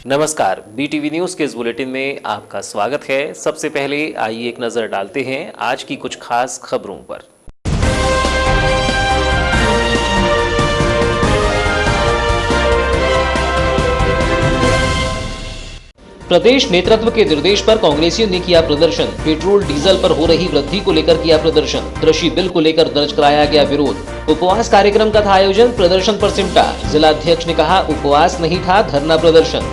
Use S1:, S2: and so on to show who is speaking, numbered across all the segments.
S1: नमस्कार, BTV news के इस बुलेटिन में आपका स्वागत है। सबसे पहले आइए एक नजर डालते हैं आज की कुछ खास खबरों पर। प्रदेश नेतृत्व के निर्देश पर कांग्रेसियों ने किया प्रदर्शन। पेट्रोल डीजल पर हो रही वृद्धि को लेकर किया प्रदर्शन। कृषि बिल को लेकर दर्ज कराया गया विरोध। उपवास कार्यक्रम का था आयोजन, प्रदर्शन पर सिमटा। जिलाध्यक्ष ने कहा उपवास नहीं था, धरना प्रदर्शन।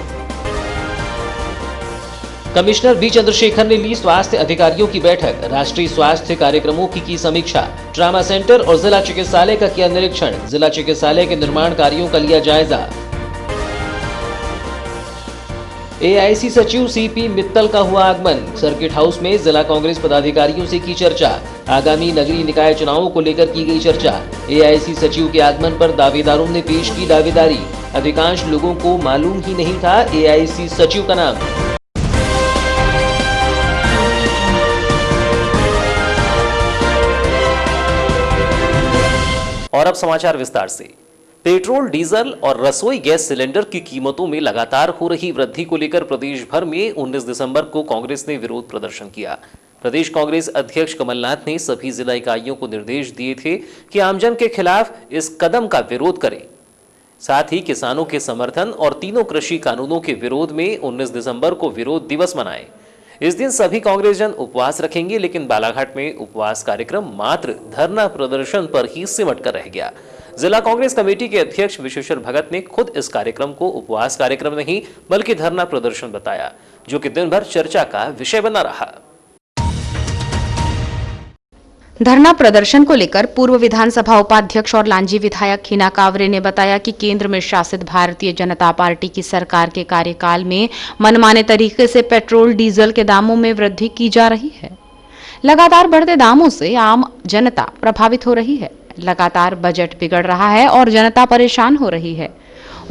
S1: कमिश्नर बी चंद्रशेखर ने ली स्वास्थ्य अधिकारियों की बैठक। राष्ट्रीय स्वास्थ्य कार्यक्रमों की समीक्षा। ट्रामा सेंटर और जिला चिकित्सालय का किया निरीक्षण। जिला चिकित्सालय के निर्माण कार्यों का लिया जायजा। AIC सचिव CP मित्तल का हुआ आगमन। सर्किट हाउस में जिला कांग्रेस पदाधिकारियों से की चर्चा। आगामी नगरीय निकाय चुनावों को लेकर की गई चर्चा। AIC सचिव के आगमन पर दावेदारों ने पेश की दावेदारी। अधिकांश लोगों को मालूम ही नहीं था AIC सचिव का नाम। और अब समाचार विस्तार से। पेट्रोल, डीजल और रसोई गैस सिलेंडर की कीमतों में लगातार हो रही वृद्धि को लेकर प्रदेश भर में 19 दिसंबर को कांग्रेस ने विरोध प्रदर्शन किया। प्रदेश कांग्रेस अध्यक्ष कमलनाथ ने सभी जिला इकाइयों को निर्देश दिए थे कि आमजन के खिलाफ इस कदम का विरोध करें। साथ ही किसानों के समर्थन और तीनों कृषि कानूनों के विरोध में 19 दिसंबर को विरोध दिवस मनाए। इस दिन सभी कांग्रेसजन उपवास रखेंगे, लेकिन बालाघाट में उपवास कार्यक्रम मात्र धरना प्रदर्शन पर ही सिमट कर रह गया। जिला कांग्रेस कमेटी के अध्यक्ष विशेश्वर भगत ने खुद इस कार्यक्रम को उपवास कार्यक्रम नहीं बल्कि धरना प्रदर्शन बताया, जो कि दिन भर चर्चा का विषय बना रहा।
S2: धरना प्रदर्शन को लेकर पूर्व विधानसभा उपाध्यक्ष और लांजी विधायक हिना कांवरे ने बताया कि केंद्र में शासित भारतीय जनता पार्टी की सरकार के कार्यकाल में मनमाने तरीके से पेट्रोल डीजल के दामों में वृद्धि की जा रही है। लगातार बढ़ते दामों से आम जनता प्रभावित हो रही है। लगातार बजट बिगड़ रहा है और जनता परेशान हो रही है।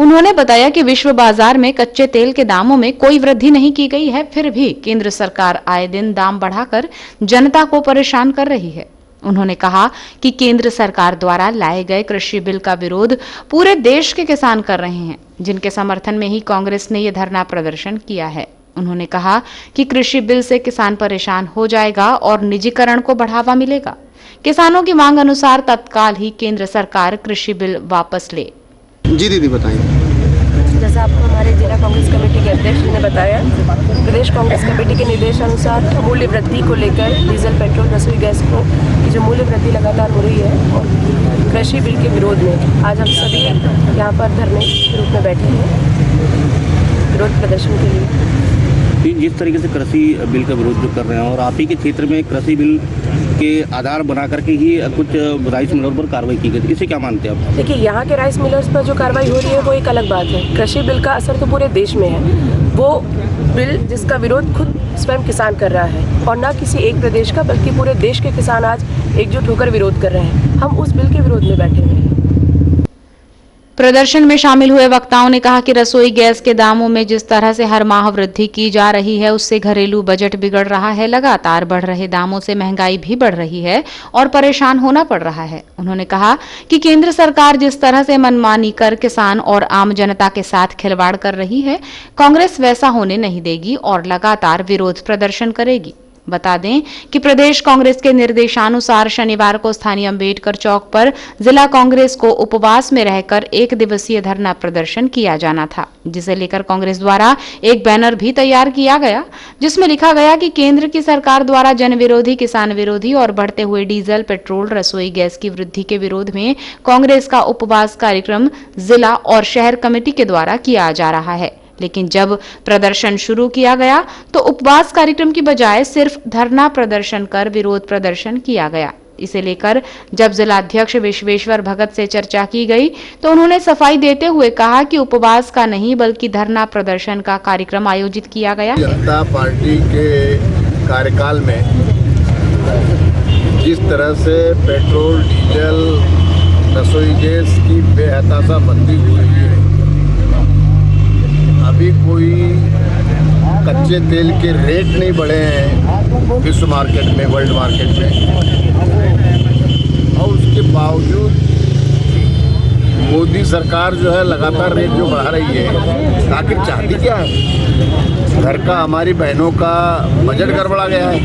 S2: उन्होंने बताया कि विश्व बाजार में कच्चे तेल के दामों में कोई वृद्धि नहीं की गई है, फिर भी केंद्र सरकार आए दिन दाम बढ़ाकर जनता को परेशान कर रही है। उन्होंने कहा कि केंद्र सरकार द्वारा लाए गए कृषि बिल का विरोध पूरे देश के किसान कर रहे हैं, जिनके समर्थन में ही कांग्रेस ने यह धरना प्रदर्शन किया है। उन्होंने कहा कि कृषि बिल से किसान परेशान हो जाएगा और निजीकरण को बढ़ावा मिलेगा। किसानों की मांग अनुसार तत्काल ही केंद्र सरकार कृषि बिल वापस ले।
S3: जी दीदी बताएं।
S4: जैसा आपको हमारे जिला कांग्रेस कमेटी के अध्यक्ष ने बताया, प्रदेश कांग्रेस कमेटी के निर्देशानुसार मूल्य वृद्धि को लेकर डीजल, पेट्रोल, रसोई गैस को की जो मूल्य वृद्धि लगातार हो रही है और कृषि बिल के विरोध में आज हम सभी यहाँ पर धरने के रूप में बैठे हैं विरोध प्रदर्शन के लिए।
S3: जिस तरीके से कृषि बिल का विरोध जो कर रहे हैं और आप ही के क्षेत्र में कृषि बिल के आधार बना करके ही कुछ राइस मिलर पर कार्रवाई की गई, इसे क्या मानते हैं आप?
S4: देखिए, यहाँ के राइस मिलर्स पर जो कार्रवाई हो रही है वो एक अलग बात है। कृषि बिल का असर तो पूरे देश में है। वो बिल जिसका विरोध खुद स्वयं किसान कर रहा है और ना किसी एक प्रदेश का बल्कि पूरे देश के किसान आज एकजुट होकर विरोध कर रहे हैं। हम उस बिल के विरोध में बैठे हुए हैं।
S2: प्रदर्शन में शामिल हुए वक्ताओं ने कहा कि रसोई गैस के दामों में जिस तरह से हर माह वृद्धि की जा रही है, उससे घरेलू बजट बिगड़ रहा है। लगातार बढ़ रहे दामों से महंगाई भी बढ़ रही है और परेशान होना पड़ रहा है। उन्होंने कहा कि केंद्र सरकार जिस तरह से मनमानी कर किसान और आम जनता के साथ खिलवाड़ कर रही है, कांग्रेस वैसा होने नहीं देगी और लगातार विरोध प्रदर्शन करेगी। बता दें कि प्रदेश कांग्रेस के निर्देशानुसार शनिवार को स्थानीय अंबेडकर चौक पर जिला कांग्रेस को उपवास में रहकर 1 दिवसीय धरना प्रदर्शन किया जाना था, जिसे लेकर कांग्रेस द्वारा एक बैनर भी तैयार किया गया, जिसमें लिखा गया कि केंद्र की सरकार द्वारा जन विरोधी, किसान विरोधी और बढ़ते हुए डीजल, पेट्रोल, रसोई गैस की वृद्धि के विरोध में कांग्रेस का उपवास कार्यक्रम जिला और शहर कमेटी के द्वारा किया जा रहा है। लेकिन जब प्रदर्शन शुरू किया गया तो उपवास कार्यक्रम की बजाय सिर्फ धरना प्रदर्शन कर विरोध प्रदर्शन किया गया। इसे लेकर जब जिलाध्यक्ष विश्वेश्वर भगत से चर्चा की गई तो उन्होंने सफाई देते हुए कहा कि उपवास का नहीं बल्कि धरना प्रदर्शन का कार्यक्रम आयोजित किया गया है।
S5: जनता पार्टी के कार्यकाल में जिस तरह से पेट्रोल, डीजल, रसोई गैस की बेहताशा बंदी हुई है, अभी कोई कच्चे तेल के रेट नहीं बढ़े हैं विश्व मार्केट में, वर्ल्ड मार्केट में, और उसके बावजूद मोदी सरकार जो है लगातार रेट जो बढ़ा रही है, आखिर चाहती क्या है? घर का हमारी बहनों का बजट गड़बड़ा गया है।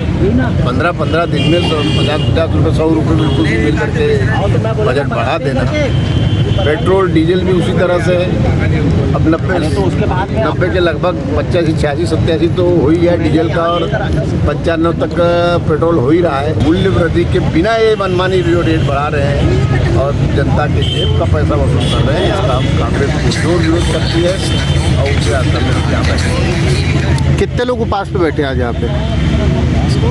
S5: 15-15 दिन में 50-50 रुपये 100 रुपये बिल्कुल भी मिल करके बजट बढ़ा देना। पेट्रोल डीजल भी उसी तरह से अब 90 के लगभग 85, 86, 87 तो हो ही है डीजल का, और 95 तक पेट्रोल हो ही रहा है। मूल्य वृद्धि के बिना ये मनमानी जो रेट बढ़ा रहे हैं और जनता के जेब का पैसा वसूल कर रहे हैं, इसका हम कांग्रेस जो विरोध करती है और उसके अंदर में क्या बैठे।
S6: कितने लोग उपवास पे बैठे आज यहाँ पे?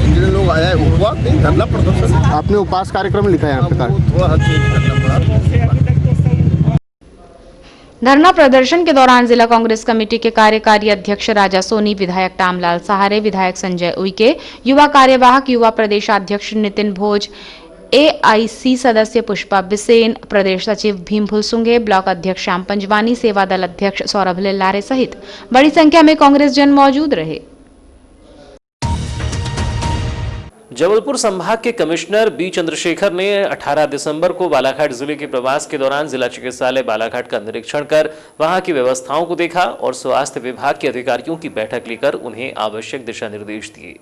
S5: जितने लोग आया है उपवास नहीं, धरना प्रदर्शन।
S6: आपने उपवास कार्यक्रम लिखा है यहाँ पे?
S5: थोड़ा चेंज करना पड़ा।
S2: धरना प्रदर्शन के दौरान जिला कांग्रेस कमेटी के कार्यकारी अध्यक्ष राजा सोनी, विधायक टामलाल सहारे, विधायक संजय उइके, युवा कार्यवाहक युवा प्रदेशाध्यक्ष नितिन भोज, एआईसी सदस्य पुष्पा बिसेन, प्रदेश सचिव भीम भुलसुंगे, ब्लॉक अध्यक्ष श्याम पंजवानी, सेवा दल अध्यक्ष सौरभ लिल्लारे सहित बड़ी संख्या में कांग्रेस जन मौजूद रहे।
S1: जबलपुर संभाग के कमिश्नर बी चंद्रशेखर ने 18 दिसंबर को बालाघाट जिले के प्रवास के दौरान जिला चिकित्सालय बालाघाट का निरीक्षण कर वहां की व्यवस्थाओं को देखा और स्वास्थ्य विभाग के अधिकारियों की बैठक लेकर उन्हें आवश्यक दिशा निर्देश दिए।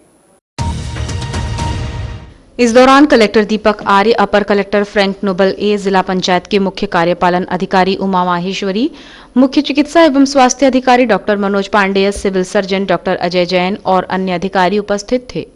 S2: इस दौरान कलेक्टर दीपक आर्य, अपर कलेक्टर फ्रैंक नोबल ए, जिला पंचायत के मुख्य कार्यपालन अधिकारी उमा माहेश्वरी, मुख्य चिकित्सा एवं स्वास्थ्य अधिकारी doctor Manoj Pandey, civil surgeon doctor Ajay Jain और अन्य अधिकारी उपस्थित थे।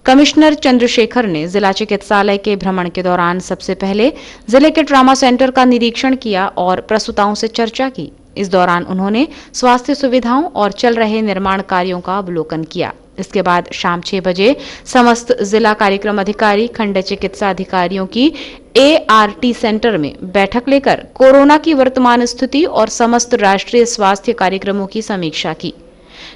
S2: कमिश्नर चंद्रशेखर ने जिला चिकित्सालय के भ्रमण के दौरान सबसे पहले जिले के ट्रॉमा सेंटर का निरीक्षण किया और प्रसूताओं से चर्चा की। इस दौरान उन्होंने स्वास्थ्य सुविधाओं और चल रहे निर्माण कार्यों का अवलोकन किया। इसके बाद शाम 6 बजे समस्त जिला कार्यक्रम अधिकारी, खंड चिकित्सा अधिकारियों की ART सेंटर में बैठक लेकर कोरोना की वर्तमान स्थिति और समस्त राष्ट्रीय स्वास्थ्य कार्यक्रमों की समीक्षा की।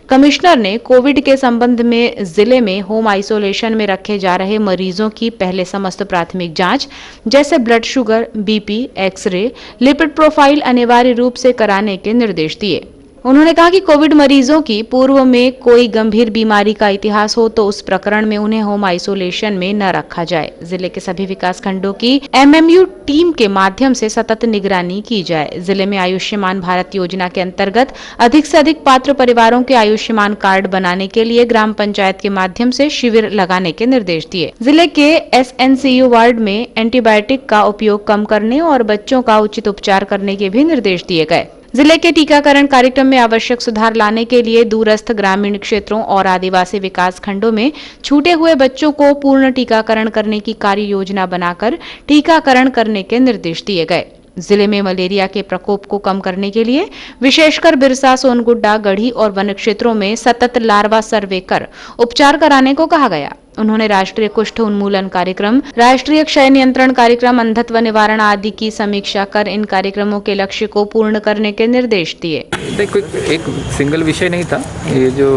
S2: कमिश्नर ने कोविड के संबंध में जिले में होम आइसोलेशन में रखे जा रहे मरीजों की पहले समस्त प्राथमिक जांच जैसे blood sugar, BP, x ray, lipid profile अनिवार्य रूप से कराने के निर्देश दिए। उन्होंने कहा कि कोविड मरीजों की पूर्व में कोई गंभीर बीमारी का इतिहास हो तो उस प्रकरण में उन्हें होम आइसोलेशन में न रखा जाए। जिले के सभी विकास खंडों की MMU टीम के माध्यम से सतत निगरानी की जाए। जिले में आयुष्मान भारत योजना के अंतर्गत अधिक से अधिक पात्र परिवारों के आयुष्मान कार्ड बनाने के लिए ग्राम पंचायत के माध्यम से शिविर लगाने के निर्देश दिए। जिले के SNCU वार्ड में एंटीबायोटिक का उपयोग कम करने और बच्चों का उचित उपचार करने के भी निर्देश दिए गए। जिले के टीकाकरण कार्यक्रम में आवश्यक सुधार लाने के लिए दूरस्थ ग्रामीण क्षेत्रों और आदिवासी विकास खंडों में छूटे हुए बच्चों को पूर्ण टीकाकरण करने की कार्य योजना बनाकर टीकाकरण करने के निर्देश दिए गए। जिले में मलेरिया के प्रकोप को कम करने के लिए विशेषकर बिरसा, सोनगुड्डा, गढ़ी और वन क्षेत्रों में सतत लार्वा सर्वे कर उपचार कराने को कहा गया। उन्होंने राष्ट्रीय कुष्ठ उन्मूलन कार्यक्रम, राष्ट्रीय क्षय नियंत्रण कार्यक्रम, अंधत्व निवारण आदि की समीक्षा कर इन कार्यक्रमों के लक्ष्य को पूर्ण करने के निर्देश दिए।
S7: देखो, एक सिंगल विषय नहीं था, ये जो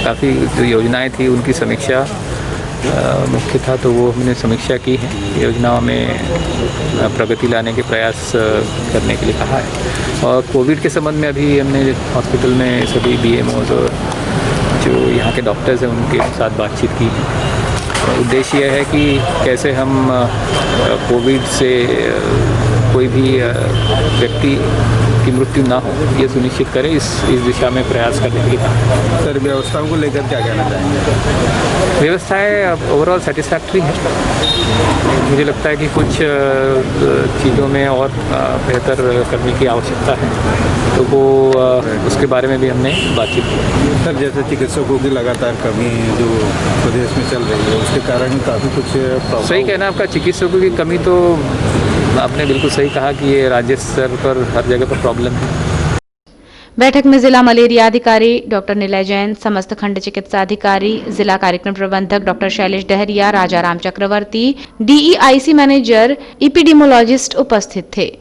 S7: काफ़ी जो योजनाएं थी उनकी समीक्षा मुख्य था, तो वो हमने समीक्षा की है। योजनाओं में प्रगति लाने के प्रयास करने के लिए कहा है। और कोविड के संबंध में अभी हमने हॉस्पिटल में सभी BMOs और जो यहाँ के डॉक्टर्स हैं उनके साथ बातचीत की है। उद्देश्य यह है कि कैसे हम कोविड से कोई भी व्यक्ति की मृत्यु ना हो, ये सुनिश्चित करें, इस दिशा में प्रयास करने के लिए कहा।
S6: सर, व्यवस्थाओं को लेकर क्या कहना चाहेंगे?
S7: व्यवस्थाएं ओवरऑल सेटिस्फैक्ट्री है। मुझे लगता है कि कुछ चीज़ों में और बेहतर करने की आवश्यकता है, तो वो उसके बारे में भी हमने बातचीत की।
S6: सर, जैसे चिकित्सकों की लगातार कमी जो प्रदेश में चल रही है, उसके कारण काफ़ी कुछ
S7: सही कहना आपका, चिकित्सकों की कमी तो आपने बिल्कुल सही कहा कि ये राज्य स्तर पर हर जगह पर प्रॉब्लम है।
S2: बैठक में जिला मलेरिया अधिकारी डॉक्टर निलय जैन, समस्त खंड चिकित्सा अधिकारी, जिला कार्यक्रम प्रबंधक डॉक्टर शैलेश डहरिया, राजा राम चक्रवर्ती, DEIC मैनेजर, एपिडेमियोलॉजिस्ट उपस्थित थे।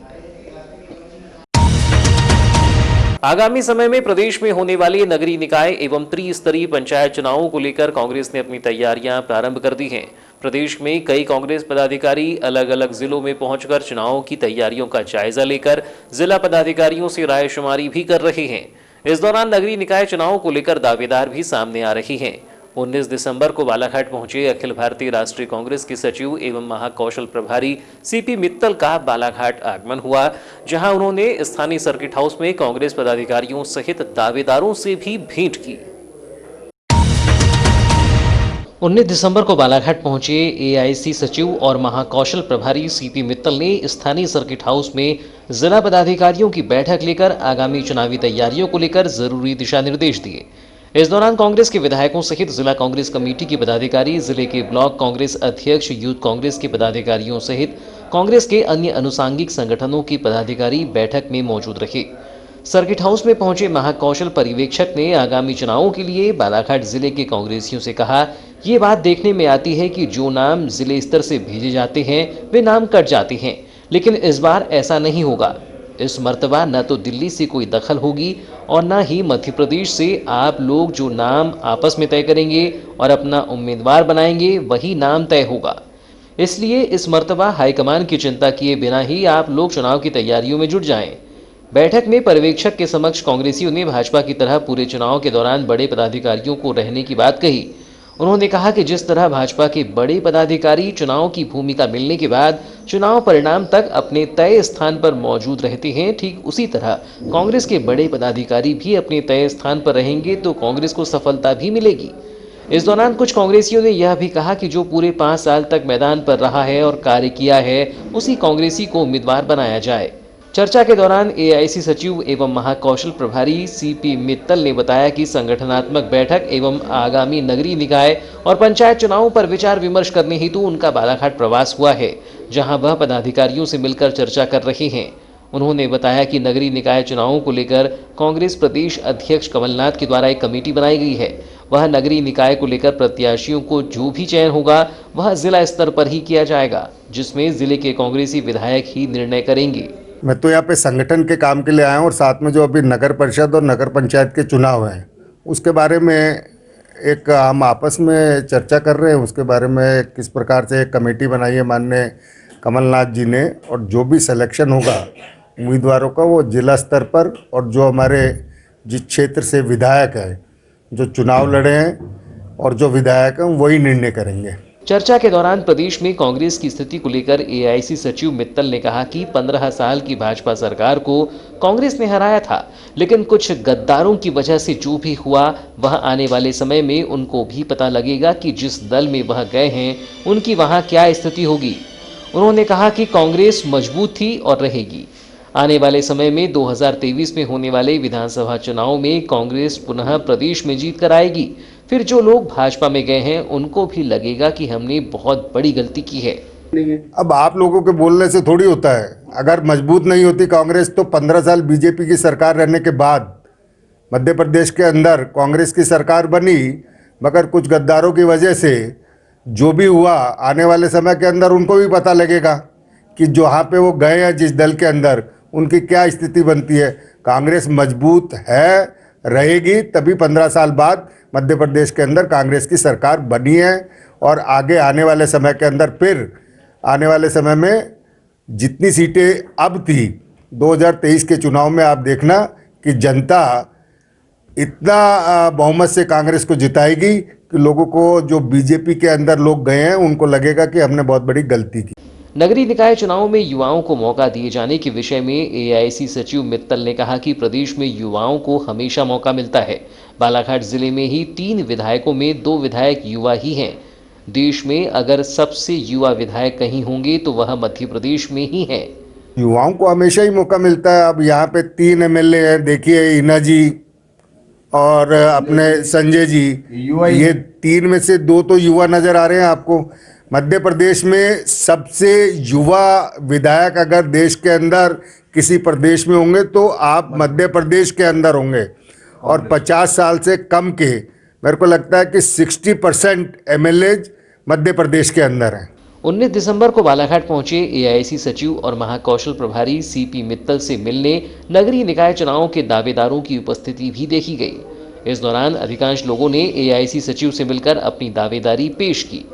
S1: आगामी समय में प्रदेश में होने वाले नगरीय निकाय एवं त्रिस्तरीय पंचायत चुनावों को लेकर कांग्रेस ने अपनी तैयारियां प्रारंभ कर दी हैं। प्रदेश में कई कांग्रेस पदाधिकारी अलग अलग जिलों में पहुंचकर चुनावों की तैयारियों का जायजा लेकर जिला पदाधिकारियों से रायशुमारी भी कर रहे हैं। इस दौरान नगरीय निकाय चुनावों को लेकर दावेदार भी सामने आ रहे हैं। 19 दिसंबर को बालाघाट पहुंचे अखिल भारतीय राष्ट्रीय कांग्रेस के सचिव एवं महाकौशल प्रभारी सीपी मित्तल का बालाघाट आगमन हुआ, जहां उन्होंने स्थानीय सर्किट हाउस में कांग्रेस पदाधिकारियों सहित दावेदारों से भी भेंट की। 19 दिसंबर को बालाघाट पहुंचे एआईसी सचिव और महाकौशल प्रभारी सीपी मित्तल ने स्थानीय सर्किट हाउस में जिला पदाधिकारियों की बैठक लेकर आगामी चुनावी तैयारियों को लेकर जरूरी दिशा निर्देश दिए। इस दौरान कांग्रेस के विधायकों सहित जिला कांग्रेस कमेटी के पदाधिकारी, जिले के ब्लॉक कांग्रेस अध्यक्ष, यूथ कांग्रेस के पदाधिकारियों सहित कांग्रेस के अन्य अनुसांगिक संगठनों के पदाधिकारी बैठक में मौजूद रहे। सर्किट हाउस में पहुंचे महाकौशल पर्यवेक्षक ने आगामी चुनावों के लिए बालाघाट जिले के कांग्रेसियों से कहा, ये बात देखने में आती है कि जो नाम जिले स्तर से भेजे जाते हैं वे नाम कट जाते हैं, लेकिन इस बार ऐसा नहीं होगा। इस मर्तबा न तो दिल्ली से कोई दखल होगी और न ही मध्य प्रदेश से। आप लोग जो नाम आपस में तय करेंगे और अपना उम्मीदवार बनाएंगे वही नाम तय होगा। इसलिए इस मर्तबा हाईकमान की चिंता किए बिना ही आप लोग चुनाव की तैयारियों में जुट जाएं। बैठक में पर्यवेक्षक के समक्ष कांग्रेसियों ने भाजपा की तरह पूरे चुनाव के दौरान बड़े पदाधिकारियों को रहने की बात कही। उन्होंने कहा कि जिस तरह भाजपा के बड़े पदाधिकारी चुनाव की भूमिका मिलने के बाद चुनाव परिणाम तक अपने तय स्थान पर मौजूद रहते हैं, ठीक उसी तरह कांग्रेस के बड़े पदाधिकारी भी अपने तय स्थान पर रहेंगे तो कांग्रेस को सफलता भी मिलेगी। इस दौरान कुछ कांग्रेसियों ने यह भी कहा कि जो पूरे 5 साल तक मैदान पर रहा है और कार्य किया है, उसी कांग्रेसी को उम्मीदवार बनाया जाए। चर्चा के दौरान एआईसी सचिव एवं महाकौशल प्रभारी सीपी मित्तल ने बताया कि संगठनात्मक बैठक एवं आगामी नगरीय निकाय और पंचायत चुनावों पर विचार विमर्श करने हेतु उनका बालाघाट प्रवास हुआ है, जहां वह पदाधिकारियों से मिलकर चर्चा कर रहे हैं। उन्होंने बताया कि नगरीय निकाय चुनावों को लेकर कांग्रेस प्रदेश अध्यक्ष कमलनाथ के द्वारा एक कमेटी बनाई गई है। वह नगरीय निकाय को लेकर प्रत्याशियों को जो भी चयन होगा वह जिला स्तर पर ही किया जाएगा, जिसमें जिले के कांग्रेसी विधायक ही निर्णय करेंगे।
S8: मैं तो यहाँ पे संगठन के काम के लिए आया हूँ और साथ में जो अभी नगर परिषद और नगर पंचायत के चुनाव हैं उसके बारे में एक हम आपस में चर्चा कर रहे हैं। उसके बारे में किस प्रकार से एक कमेटी बनाई है माननीय कमलनाथ जी ने, और जो भी सिलेक्शन होगा उम्मीदवारों का वो जिला स्तर पर, और जो हमारे जिस क्षेत्र से विधायक है जो चुनाव लड़े हैं और जो विधायक हैं वही निर्णय करेंगे।
S1: चर्चा के दौरान प्रदेश में कांग्रेस की स्थिति को लेकर एआईसी सचिव मित्तल ने कहा कि 15 साल की भाजपा सरकार को कांग्रेस ने हराया था, लेकिन कुछ गद्दारों की वजह से जो भी हुआ वह आने वाले समय में उनको भी पता लगेगा कि जिस दल में वह गए हैं उनकी वहां क्या स्थिति होगी। उन्होंने कहा कि कांग्रेस मजबूत थी और रहेगी। आने वाले समय में 2023 में होने वाले विधानसभा चुनाव में कांग्रेस पुनः प्रदेश में जीत कर आएगी। फिर जो लोग भाजपा में गए हैं उनको भी लगेगा कि हमने बहुत बड़ी गलती की है।
S8: अब आप लोगों के बोलने से थोड़ी होता है। अगर मजबूत नहीं होती कांग्रेस तो 15 साल बीजेपी की सरकार रहने के बाद मध्य प्रदेश के अंदर कांग्रेस की सरकार बनी, मगर कुछ गद्दारों की वजह से जो भी हुआ आने वाले समय के अंदर उनको भी पता लगेगा कि जहाँ पे वो गए हैं जिस दल के अंदर उनकी क्या स्थिति बनती है। कांग्रेस मजबूत है, रहेगी, तभी 15 साल बाद मध्य प्रदेश के अंदर कांग्रेस की सरकार बनी है। और आगे आने वाले समय के अंदर फिर आने वाले समय में जितनी सीटें अब थी 2023 के चुनाव में आप देखना कि जनता इतना बहुमत से कांग्रेस को जिताएगी कि लोगों को जो बीजेपी के अंदर लोग गए हैं उनको लगेगा कि हमने बहुत बड़ी गलती की।
S1: नगरीय निकाय चुनाव में युवाओं को मौका दिए जाने के विषय में एआईसी सचिव मित्तल ने कहा कि प्रदेश में युवाओं को हमेशा मौका मिलता है। बालाघाट जिले में ही 3 विधायकों में 2 विधायक युवा ही हैं। देश में अगर सबसे युवा विधायक कहीं होंगे तो वह मध्य प्रदेश में ही है।
S8: युवाओं को हमेशा ही मौका मिलता है। अब यहाँ पे 3 एमएलए हैं, देखिए इना जी और अपने संजय जी, ये 3 में से 2 तो युवा नजर आ रहे हैं आपको। मध्य प्रदेश में सबसे युवा विधायक अगर देश के अंदर किसी प्रदेश में होंगे तो आप मध्य प्रदेश के अंदर होंगे। और 50 साल से कम के मेरे को लगता है कि 60% एमएलएज मध्य प्रदेश के अंदर हैं।
S1: 19 दिसंबर को बालाघाट पहुंचे एआईसी सचिव और महाकौशल प्रभारी सीपी मित्तल से मिलने नगरीय निकाय चुनावों के दावेदारों की उपस्थिति भी देखी गई। इस दौरान अधिकांश लोगों ने एआईसी सचिव से मिलकर अपनी दावेदारी पेश की।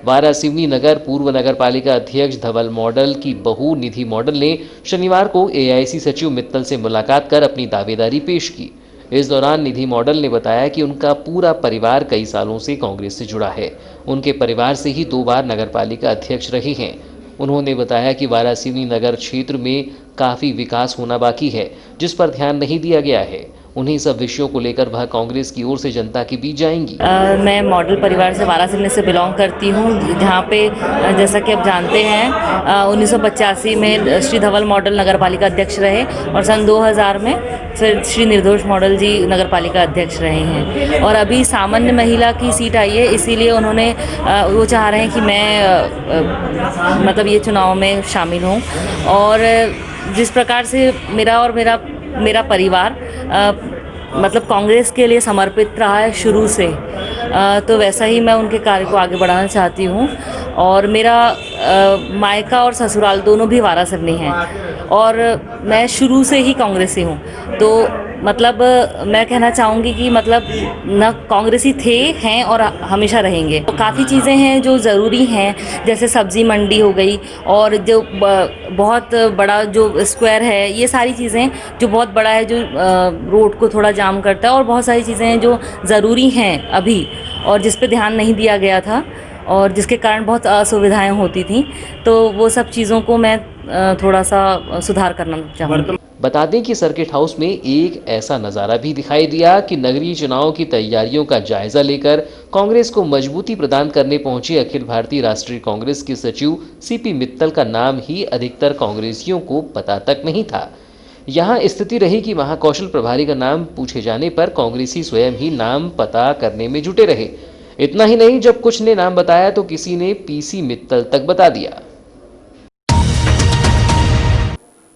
S1: वारासिवनी नगर पूर्व नगर पालिका अध्यक्ष धवल मॉडल की बहू निधि मॉडल ने शनिवार को एआईसी सचिव मित्तल से मुलाकात कर अपनी दावेदारी पेश की। इस दौरान निधि मॉडल ने बताया कि उनका पूरा परिवार कई सालों से कांग्रेस से जुड़ा है। उनके परिवार से ही 2 बार नगरपालिका अध्यक्ष रहे हैं। उन्होंने बताया कि वारासिवनी नगर क्षेत्र में काफ़ी विकास होना बाकी है, जिस पर ध्यान नहीं दिया गया है। उन्हीं सब विषयों को लेकर वह कांग्रेस की ओर से जनता के बीच जाएंगी।
S9: मैं मॉडल परिवार से वारासिवनी से बिलोंग करती हूँ, जहाँ पे जैसा कि आप जानते हैं 1985 में श्री धवल मॉडल नगरपालिका अध्यक्ष रहे और सन 2000 में फिर श्री निर्दोष मॉडल जी नगरपालिका अध्यक्ष रहे हैं। और अभी सामान्य महिला की सीट आई है, इसीलिए उन्होंने वो चाह रहे हैं कि मैं मतलब ये चुनाव में शामिल हूँ। और जिस प्रकार से मेरा परिवार मतलब कांग्रेस के लिए समर्पित रहा है शुरू से, तो वैसा ही मैं उनके कार्य को आगे बढ़ाना चाहती हूँ। और मेरा मायका और ससुराल दोनों भी वारासिवनी हैं और मैं शुरू से ही कांग्रेसी हूँ। तो मतलब मैं कहना चाहूँगी कि मतलब न कांग्रेसी थे, हैं और हमेशा रहेंगे। तो काफ़ी चीज़ें हैं जो ज़रूरी हैं, जैसे सब्ज़ी मंडी हो गई और जो बहुत बड़ा जो स्क्वायर है, ये सारी चीज़ें जो बहुत बड़ा है, जो रोड को थोड़ा जाम करता है, और बहुत सारी चीज़ें हैं जो ज़रूरी हैं अभी और जिस पे ध्यान नहीं दिया गया था और जिसके कारण बहुत असुविधाएं होती थी। तो वो सब चीज़ों को मैं थोड़ा सा सुधार करना चाहूँगी।
S1: बता दें कि सर्किट हाउस में एक ऐसा नज़ारा भी दिखाई दिया कि नगरीय चुनाव की तैयारियों का जायजा लेकर कांग्रेस को मजबूती प्रदान करने पहुंचे अखिल भारतीय राष्ट्रीय कांग्रेस के सचिव सीपी मित्तल का नाम ही अधिकतर कांग्रेसियों को पता तक नहीं था। यहां स्थिति रही कि महाकौशल प्रभारी का नाम पूछे जाने पर कांग्रेसी स्वयं ही नाम पता करने में जुटे रहे। इतना ही नहीं, जब कुछ ने नाम बताया तो किसी ने पीसी मित्तल तक बता दिया।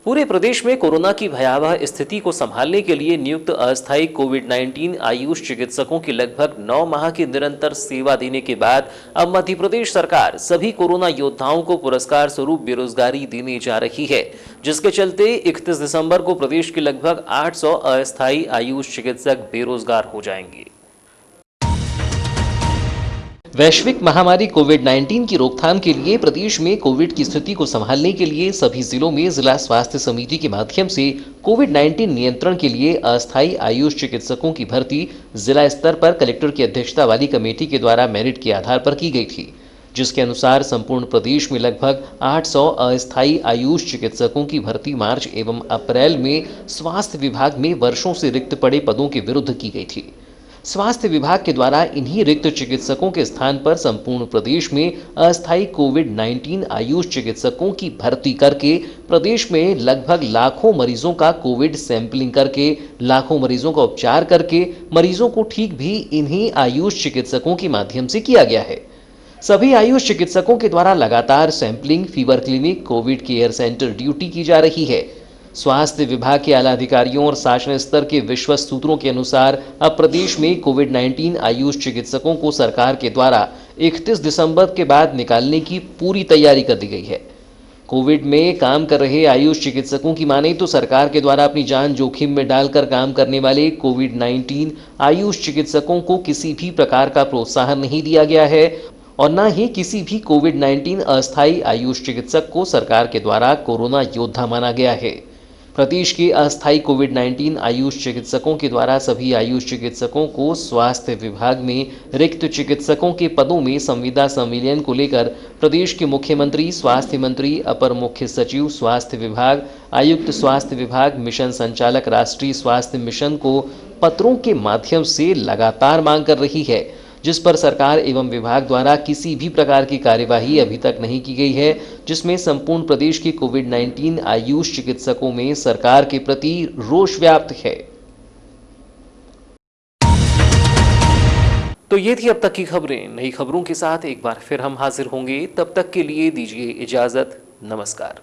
S1: पूरे प्रदेश में कोरोना की भयावह स्थिति को संभालने के लिए नियुक्त अस्थायी कोविड-19 आयुष चिकित्सकों की लगभग 9 माह की निरंतर सेवा देने के बाद अब मध्य प्रदेश सरकार सभी कोरोना योद्धाओं को पुरस्कार स्वरूप बेरोजगारी देने जा रही है, जिसके चलते 31 दिसंबर को प्रदेश के लगभग 800 अस्थायी आयुष चिकित्सक बेरोजगार हो जाएंगे। वैश्विक महामारी कोविड-19 की रोकथाम के लिए प्रदेश में कोविड की स्थिति को संभालने के लिए सभी जिलों में जिला स्वास्थ्य समिति के माध्यम से कोविड-19 नियंत्रण के लिए अस्थायी आयुष चिकित्सकों की भर्ती जिला स्तर पर कलेक्टर की अध्यक्षता वाली कमेटी के द्वारा मेरिट के आधार पर की गई थी, जिसके अनुसार संपूर्ण प्रदेश में लगभग 800 अस्थायी आयुष चिकित्सकों की भर्ती मार्च एवं अप्रैल में स्वास्थ्य विभाग में वर्षों से रिक्त पड़े पदों के विरुद्ध की गई थी। स्वास्थ्य विभाग के द्वारा इन्हीं रिक्त चिकित्सकों के स्थान पर संपूर्ण प्रदेश में अस्थायी कोविड-19 आयुष चिकित्सकों की भर्ती करके प्रदेश में लगभग लाखों मरीजों का कोविड सैंपलिंग करके, लाखों मरीजों का उपचार करके मरीजों को ठीक भी इन्हीं आयुष चिकित्सकों के माध्यम से किया गया है। सभी आयुष चिकित्सकों के द्वारा लगातार sampling, fever clinic, Covid care centre duty की जा रही है। स्वास्थ्य विभाग के आला अधिकारियों और शासन स्तर के विश्वस्त सूत्रों के अनुसार अब प्रदेश में कोविड-19 आयुष चिकित्सकों को सरकार के द्वारा 31 दिसंबर के बाद निकालने की पूरी तैयारी कर दी गई है। कोविड में काम कर रहे आयुष चिकित्सकों की माने तो सरकार के द्वारा अपनी जान जोखिम में डालकर काम करने वाले कोविड-19 आयुष चिकित्सकों को किसी भी प्रकार का प्रोत्साहन नहीं दिया गया है और न ही किसी भी कोविड-19 अस्थायी आयुष चिकित्सक को सरकार के द्वारा कोरोना योद्धा माना गया है। प्रदेश के अस्थायी कोविड-19 आयुष चिकित्सकों के द्वारा सभी आयुष चिकित्सकों को स्वास्थ्य विभाग में रिक्त चिकित्सकों के पदों में संविदा संविलियन को लेकर प्रदेश के मुख्यमंत्री, स्वास्थ्य मंत्री, अपर मुख्य सचिव स्वास्थ्य विभाग, आयुक्त स्वास्थ्य विभाग, मिशन संचालक राष्ट्रीय स्वास्थ्य मिशन को पत्रों के माध्यम से लगातार मांग कर रही है, जिस पर सरकार एवं विभाग द्वारा किसी भी प्रकार की कार्यवाही अभी तक नहीं की गई है, जिसमें संपूर्ण प्रदेश के कोविड-19 आयुष चिकित्सकों में सरकार के प्रति रोष व्याप्त है। तो ये थी अब तक की खबरें। नई खबरों के साथ एक बार फिर हम हाजिर होंगे, तब तक के लिए दीजिए इजाजत। नमस्कार।